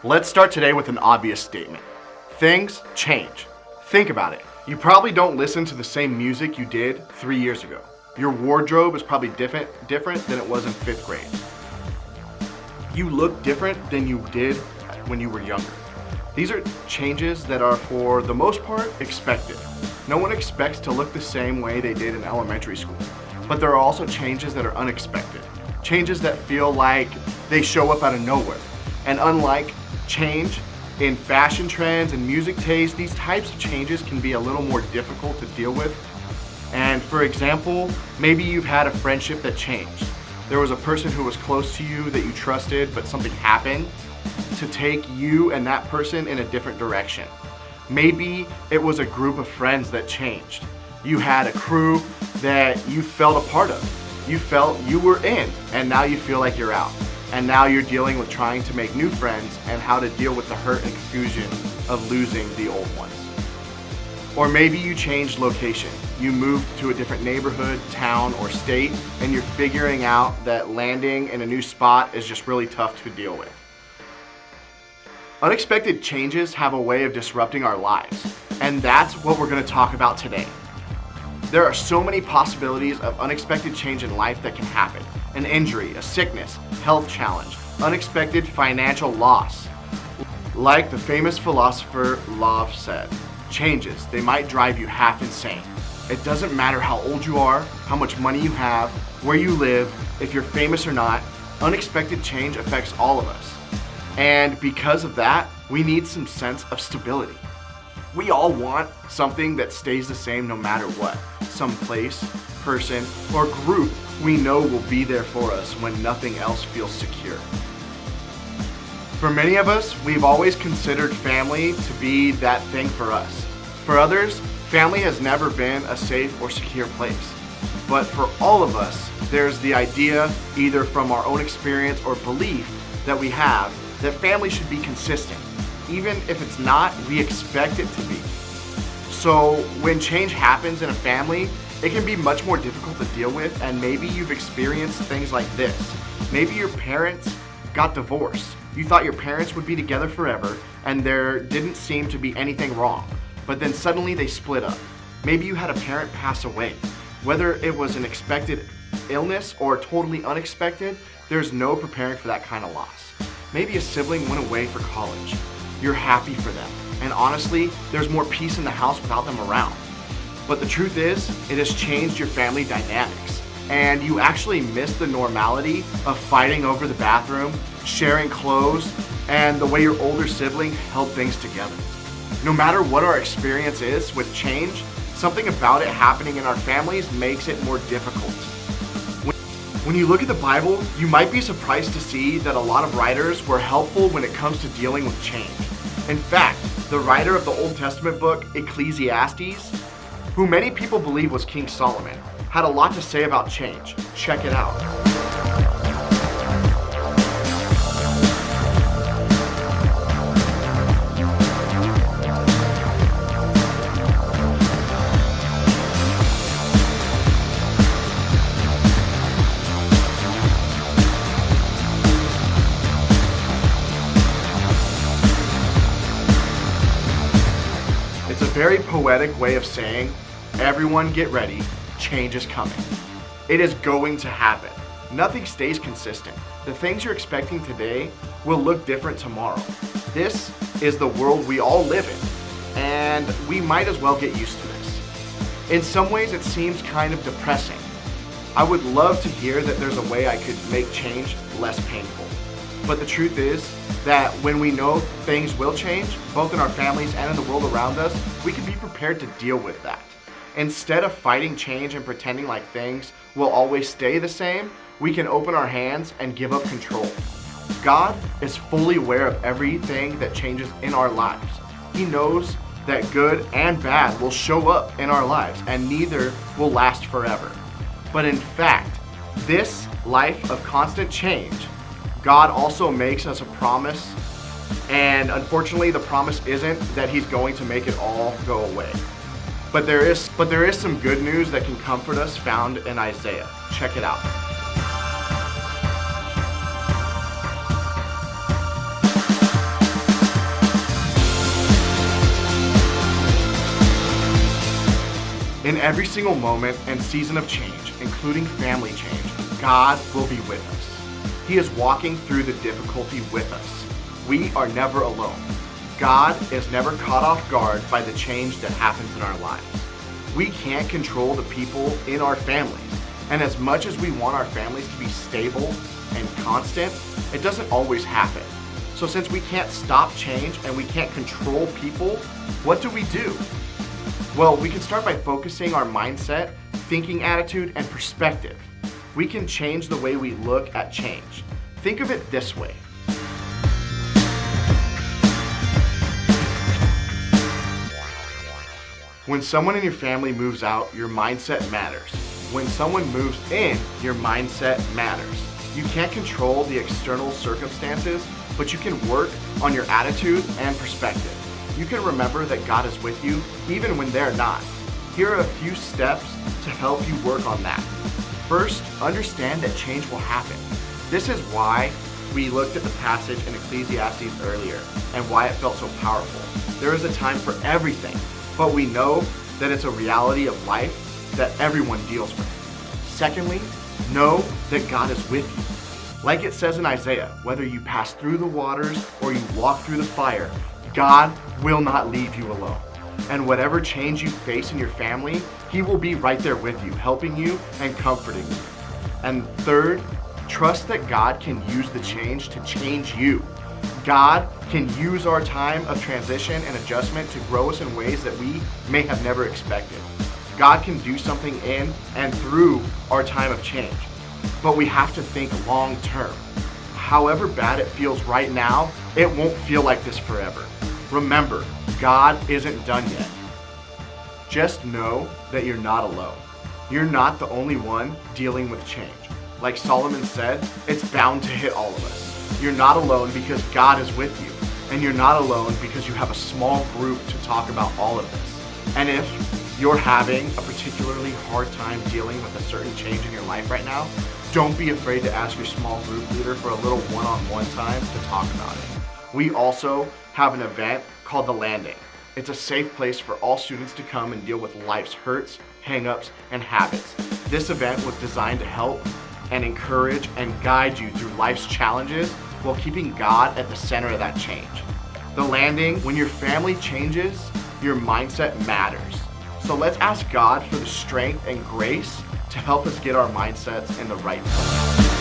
Let's start today with an obvious statement. Things change. Think about it. You probably don't listen to the same music you did 3 years ago. Your wardrobe is probably different than it was in 5th grade. You look different than you did when you were younger. These are changes that are, for the most part, expected. No one expects to look the same way they did in elementary school. But there are also changes that are unexpected. Changes that feel like they show up out of nowhere. And unlike change in fashion trends and music taste, these types of changes can be a little more difficult to deal with. And for example, maybe you've had a friendship that changed. There was a person who was close to you that you trusted, but something happened to take you and that person in a different direction. Maybe it was a group of friends that changed. You had a crew that you felt a part of. You felt you were in, and now you feel like you're out. And now you're dealing with trying to make new friends and how to deal with the hurt and confusion of losing the old ones. Or maybe you changed location. You moved to a different neighborhood, town, or state, and you're figuring out that landing in a new spot is just really tough to deal with. Unexpected changes have a way of disrupting our lives, and that's what we're going to talk about today. There are so many possibilities of unexpected change in life that can happen. An injury, a sickness, health challenge, unexpected financial loss. Like the famous philosopher Love said, changes, they might drive you half insane. It doesn't matter how old you are, how much money you have, where you live, if you're famous or not, unexpected change affects all of us. And because of that, we need some sense of stability. We all want something that stays the same no matter what. Some place, person, or group we know will be there for us when nothing else feels secure. For many of us, we've always considered family to be that thing for us. For others, family has never been a safe or secure place. But for all of us, there's the idea, either from our own experience or belief that we have, that family should be consistent. Even if it's not, we expect it to be. So when change happens in a family, it can be much more difficult to deal with, and maybe you've experienced things like this. Maybe your parents got divorced. You thought your parents would be together forever, and there didn't seem to be anything wrong. But then suddenly they split up. Maybe you had a parent pass away. Whether it was an expected illness or totally unexpected, there's no preparing for that kind of loss. Maybe a sibling went away for college. You're happy for them. And honestly, there's more peace in the house without them around. But the truth is, it has changed your family dynamics. And you actually miss the normality of fighting over the bathroom, sharing clothes, and the way your older sibling held things together. No matter what our experience is with change, something about it happening in our families makes it more difficult. When you look at the Bible, you might be surprised to see that a lot of writers were helpful when it comes to dealing with change. In fact, the writer of the Old Testament book, Ecclesiastes, who many people believe was King Solomon, had a lot to say about change. Check it out. It's a very poetic way of saying, everyone get ready, change is coming. It is going to happen. Nothing stays consistent. The things you're expecting today will look different tomorrow. This is the world we all live in, and we might as well get used to this. In some ways, it seems kind of depressing. I would love to hear that there's a way I could make change less painful. But the truth is that when we know things will change, both in our families and in the world around us, we can be prepared to deal with that. Instead of fighting change and pretending like things will always stay the same, we can open our hands and give up control. God is fully aware of everything that changes in our lives. He knows that good and bad will show up in our lives, and neither will last forever. But in fact, this life of constant change, God also makes us a promise, and unfortunately the promise isn't that He's going to make it all go away. But there is some good news that can comfort us found in Isaiah. Check it out. In every single moment and season of change, including family change, God will be with us. He is walking through the difficulty with us. We are never alone. God is never caught off guard by the change that happens in our lives. We can't control the people in our families, and as much as we want our families to be stable and constant, it doesn't always happen. So since we can't stop change and we can't control people, what do? Well, we can start by focusing our mindset, thinking attitude, and perspective. We can change the way we look at change. Think of it this way. When someone in your family moves out, your mindset matters. When someone moves in, your mindset matters. You can't control the external circumstances, but you can work on your attitude and perspective. You can remember that God is with you even when they're not. Here are a few steps to help you work on that. First, understand that change will happen. This is why we looked at the passage in Ecclesiastes earlier and why it felt so powerful. There is a time for everything, but we know that it's a reality of life that everyone deals with. Secondly, know that God is with you. Like it says in Isaiah, whether you pass through the waters or you walk through the fire, God will not leave you alone. And whatever change you face in your family, He will be right there with you, helping you and comforting you. And third, trust that God can use the change to change you. God can use our time of transition and adjustment to grow us in ways that we may have never expected. God can do something in and through our time of change, but we have to think long term. However bad it feels right now, it won't feel like this forever. Remember, God isn't done yet. Just know that you're not alone. You're not the only one dealing with change. Like Solomon said, it's bound to hit all of us. You're not alone because God is with you, and you're not alone because you have a small group to talk about all of this. And if you're having a particularly hard time dealing with a certain change in your life right now, don't be afraid to ask your small group leader for a little one-on-one time to talk about it. We also have an event called The Landing. It's a safe place for all students to come and deal with life's hurts, hang-ups, and habits. This event was designed to help and encourage and guide you through life's challenges while keeping God at the center of that change. The Landing, when your family changes, your mindset matters. So let's ask God for the strength and grace to help us get our mindsets in the right place.